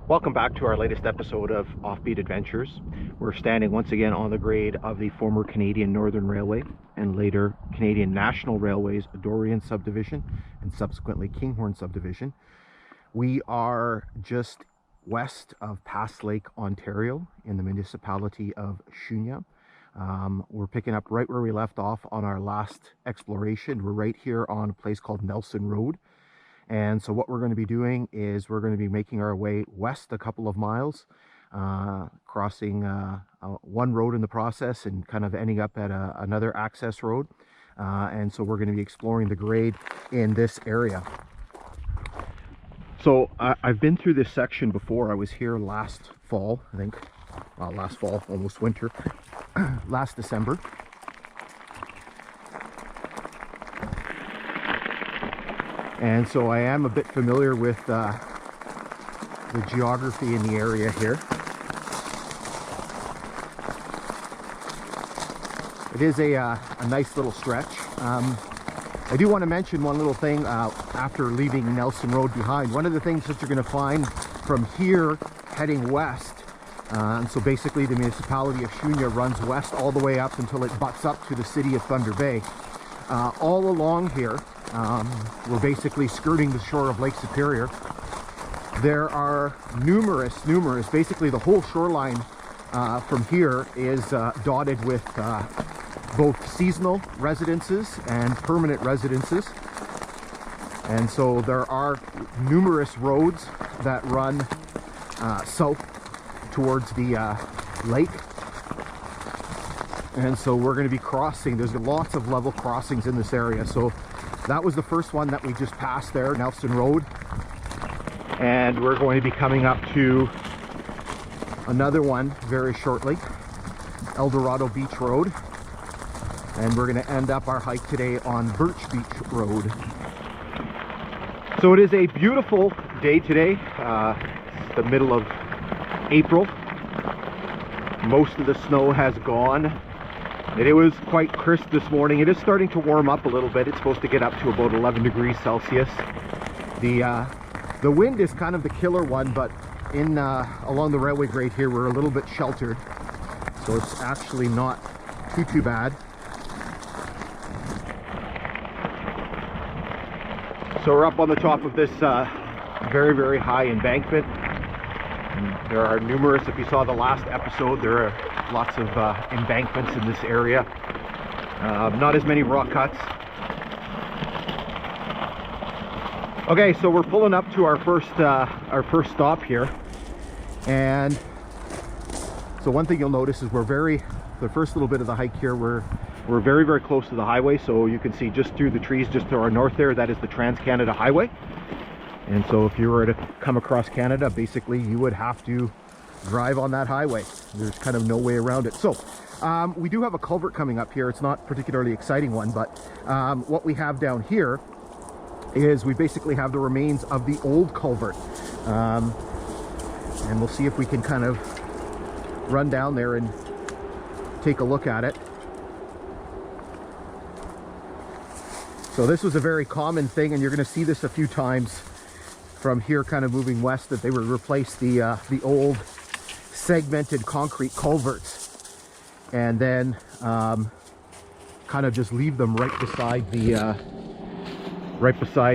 Welcome back to our latest episode of Offbeat Adventures. We're standing once again on the grade of the former Canadian Northern Railway and later Canadian National Railway's Dorion Subdivision and subsequently Kinghorn Subdivision. We are just west of Pass Lake, Ontario in the municipality of Shunya. We're picking up right where we left off on our last exploration. We're right here on a place called Nelson Road. And so what we're going to be doing is we're going to be making our way west a couple of miles, crossing one road in the process and kind of ending up at another access road. And so we're going to be exploring the grade in this area. So I've been through this section before. I was here last fall, I think. Well, last fall, almost winter, last December. And so I am a bit familiar with the geography in the area here. It is a nice little stretch. I do want to mention one little thing after leaving Nelson Road behind. One of the things that you're going to find from here heading west, and so basically the municipality of Shunya runs west all the way up until it butts up to the city of Thunder Bay. All along here, we're basically skirting the shore of Lake Superior. There are numerous, basically the whole shoreline from here is dotted with both seasonal residences and permanent residences. And so there are numerous roads that run south towards the lake. And so we're going to be crossing. There's lots of level crossings in this area. So that was the first one that we just passed there, Nelson Road. And we're going to be coming up to another one very shortly, El Dorado Beach Road. And we're going to end up our hike today on Birch Beach Road. So it is a beautiful day today. It's the middle of April. Most of the snow has gone. It was quite crisp this morning. It is starting to warm up a little bit. It's supposed to get up to about 11 degrees Celsius. The wind is kind of the killer one, but in along the railway grade here, we're a little bit sheltered. So it's actually not too bad. So we're up on the top of this very high embankment. And there are numerous, if you saw the last episode, there are lots of embankments in this area. Not as many rock cuts. Okay, so we're pulling up to our first stop here. And so one thing you'll notice is the first little bit of the hike here, we're very close to the highway. So you can see just through the trees just to our north there, that is the Trans-Canada Highway. And so if you were to come across Canada, basically you would have to drive on that highway. There's kind of no way around it. So we do have a culvert coming up here. It's not a particularly exciting one, but what we have down here is we basically have the remains of the old culvert. And we'll see if we can kind of run down there and take a look at it. So this was a very common thing, and you're going to see this a few times from here kind of moving west, that they would replace the old segmented concrete culverts and then kind of just leave them right beside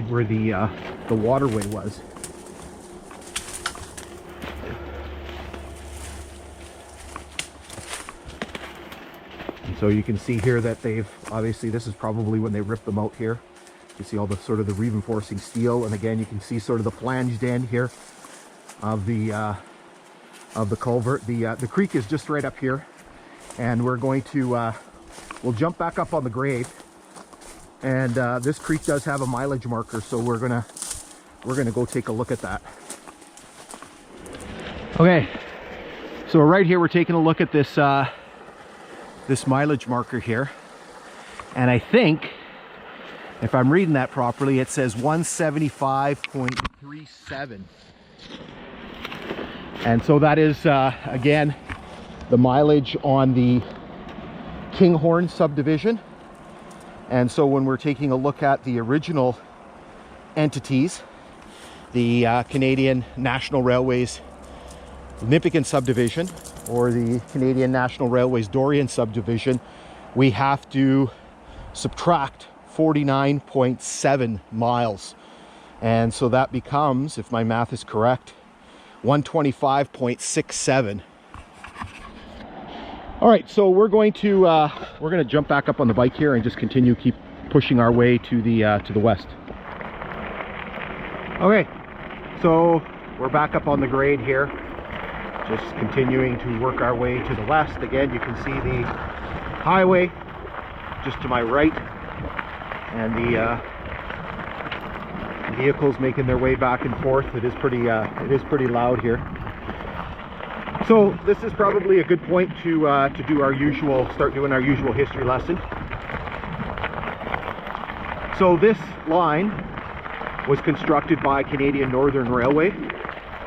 where the waterway was. And so you can see here that they've obviously, this is probably when they ripped them out here. You see all the sort of the reinforcing steel, and again you can see sort of the flanged end here of the culvert. The creek is just right up here, and we're going to we'll jump back up on the grade. And this creek does have a mileage marker, so we're gonna go take a look at that. Okay, so right here we're taking a look at this this mileage marker here, and I think, if I'm reading that properly, it says 175.37. And so that is, again, the mileage on the Kinghorn subdivision. And so when we're taking a look at the original entities, the Canadian National Railways Nippigan Subdivision, or the Canadian National Railways Dorion Subdivision, we have to subtract 49.7 miles. And so that becomes, if my math is correct, 125.67. All right, so we're going to jump back up on the bike here and just keep pushing our way to the west. Okay, so we're back up on the grade here, just continuing to work our way to the west. Again, you can see the highway just to my right, and the vehicles making their way back and forth. It is pretty loud here. So this is probably a good point to start doing our usual history lesson. So this line was constructed by Canadian Northern Railway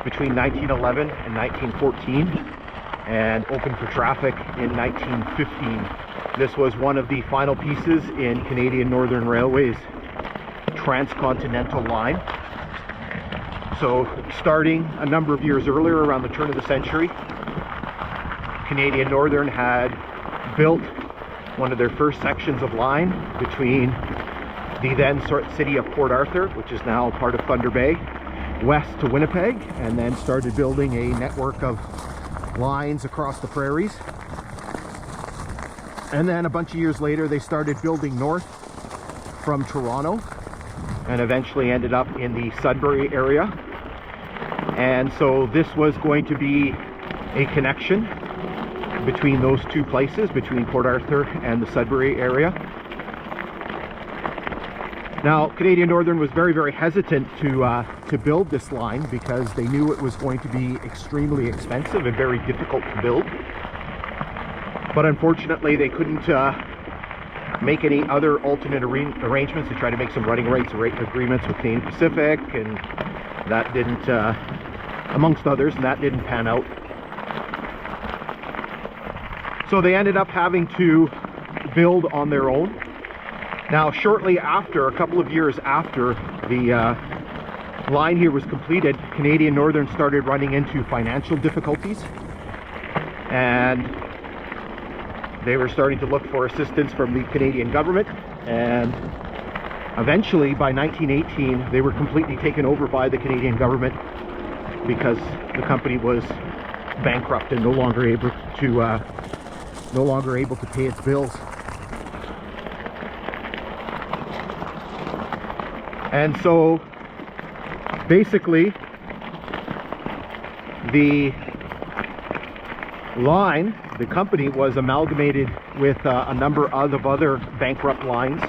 between 1911 and 1914 and opened for traffic in 1915. This was one of the final pieces in Canadian Northern Railway's transcontinental line. So starting a number of years earlier, around the turn of the century, Canadian Northern had built one of their first sections of line between the then city of Port Arthur, which is now part of Thunder Bay, west to Winnipeg, and then started building a network of lines across the prairies. And then a bunch of years later, they started building north from Toronto and eventually ended up in the Sudbury area. And so this was going to be a connection between those two places, between Port Arthur and the Sudbury area. Now, Canadian Northern was very, very hesitant to build this line because they knew it was going to be extremely expensive and very difficult to build. But unfortunately, they couldn't make any other alternate arrangements to try to make some running rights agreements with Canadian Pacific, and that didn't, amongst others, and that didn't pan out. So they ended up having to build on their own. Now, shortly after, a couple of years after the line here was completed, Canadian Northern started running into financial difficulties, and they were starting to look for assistance from the Canadian government, and eventually by 1918 they were completely taken over by the Canadian government because the company was bankrupt and no longer able to pay its bills. And so basically the line, the company, was amalgamated with a number of other bankrupt lines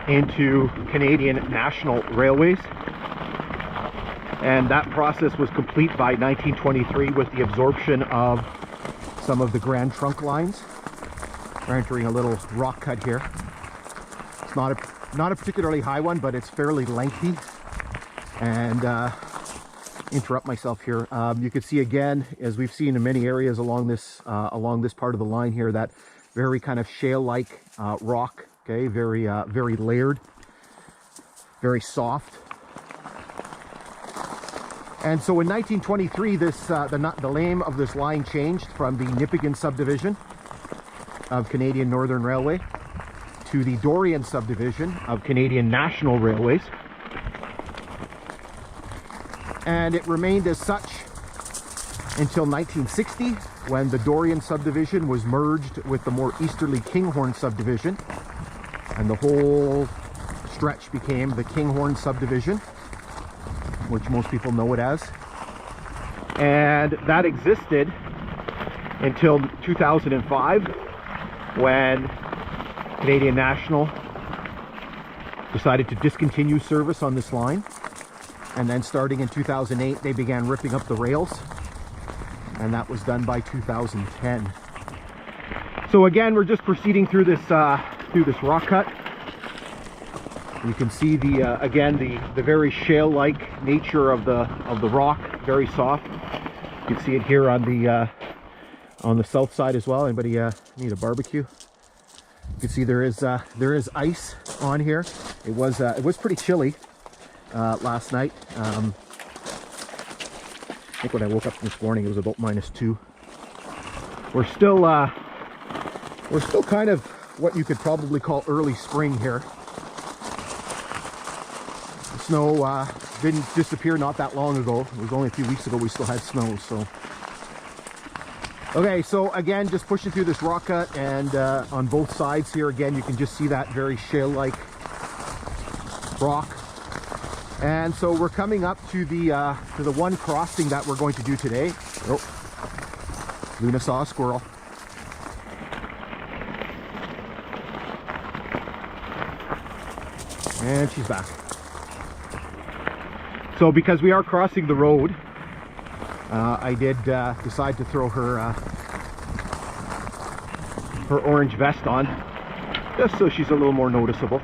into Canadian National Railways, and that process was complete by 1923 with the absorption of some of the Grand Trunk lines. We're entering a little rock cut here. It's not a particularly high one, but it's fairly lengthy. And interrupt myself here. You can see again, as we've seen in many areas along this part of the line here, that very kind of shale-like rock. Okay, very layered, very soft. And so in 1923, the name of this line changed from the Nippigan Subdivision of Canadian Northern Railway to the Dorion Subdivision of Canadian National Railways. And it remained as such until 1960, when the Dorion Subdivision was merged with the more easterly Kinghorn Subdivision, and the whole stretch became the Kinghorn Subdivision, which most people know it as. And that existed until 2005, when Canadian National decided to discontinue service on this line. And then starting in 2008, they began ripping up the rails, and that was done by 2010. So again, we're just proceeding through this rock cut. You can see the very shale-like nature of the rock, very soft. You can see it here on the south side as well. Anybody need a barbecue? You can see there is ice on here. It was pretty chilly last night. think when I woke up this morning it was about -2. We're still kind of what you could probably call early spring here. The snow didn't disappear not that long ago. It was only a few weeks ago we still had snow. So okay, so again, just pushing through this rock cut, and on both sides here again you can just see that very shale-like rock. And so we're coming up to the one crossing that we're going to do today. Oh, Luna saw a squirrel. And she's back. So because we are crossing the road, I did decide to throw her orange vest on, just so she's a little more noticeable.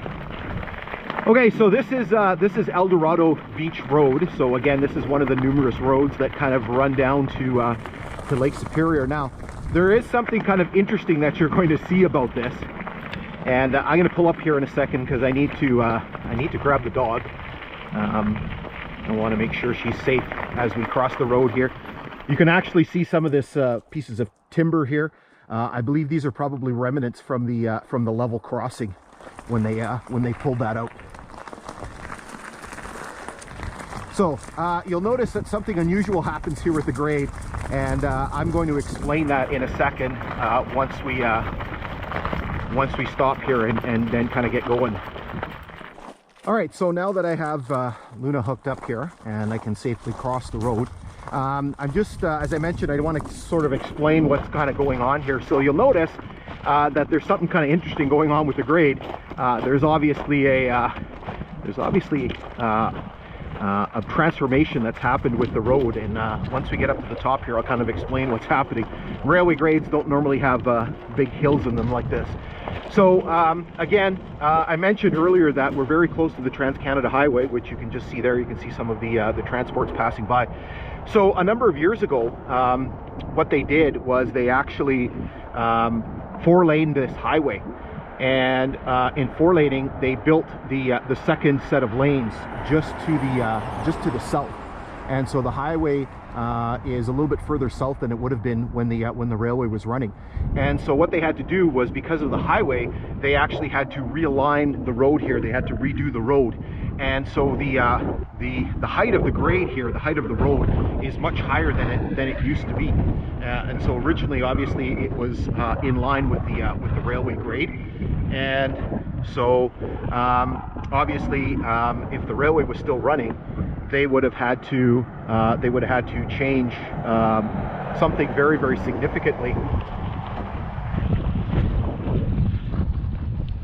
Okay, so this is El Dorado Beach Road. So again, this is one of the numerous roads that kind of run down to Lake Superior. Now, there is something kind of interesting that you're going to see about this, and I'm going to pull up here in a second because I need to grab the dog. I want to make sure she's safe as we cross the road here. You can actually see some of this pieces of timber here. I believe these are probably remnants from the level crossing when they pulled that out. So you'll notice that something unusual happens here with the grade, and I'm going to explain that in a second once we stop here and then kind of get going. All right, so now that I have Luna hooked up here and I can safely cross the road, I'm just, as I mentioned, I want to sort of explain what's kind of going on here. So you'll notice that there's something kind of interesting going on with the grade. There's obviously a transformation that's happened with the road, and once we get up to the top here, I'll kind of explain what's happening. Railway grades don't normally have big hills in them like this. So again, I mentioned earlier that we're very close to the Trans-Canada Highway, which you can just see there. You can see some of the transports passing by. So a number of years ago, what they did was they actually four-laned this highway. And in four-laning, they built the second set of lanes just to the south, and so the highway is a little bit further south than it would have been when the railway was running. And so what they had to do was, because of the highway, they actually had to realign the road here. They had to redo the road, and so the height of the grade here, the height of the road, is much higher than it used to be. And so originally, obviously, it was in line with the railway grade. And so obviously, if the railway was still running, they would have had to change something very, very significantly.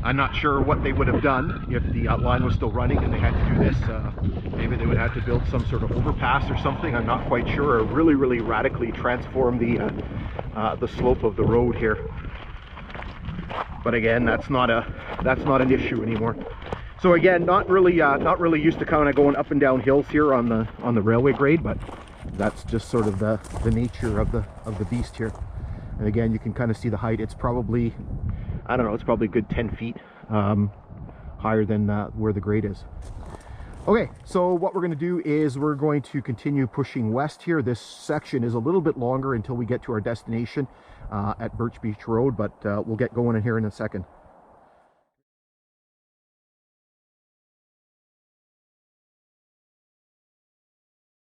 I'm not sure what they would have done if the line was still running and they had to do this. Maybe they would have to build some sort of overpass or something. I'm not quite sure. Or really, really radically transform the slope of the road here. But again, that's not an issue anymore. So again, not really used to kind of going up and down hills here on the railway grade, but that's just sort of the nature of the beast here. And again, you can kind of see the height. It's probably, I don't know, it's probably a good 10 feet higher than where the grade is. Okay, so what we're going to do is we're going to continue pushing west here. This section is a little bit longer until we get to our destination at Birch Beach Road, but we'll get going in here in a second.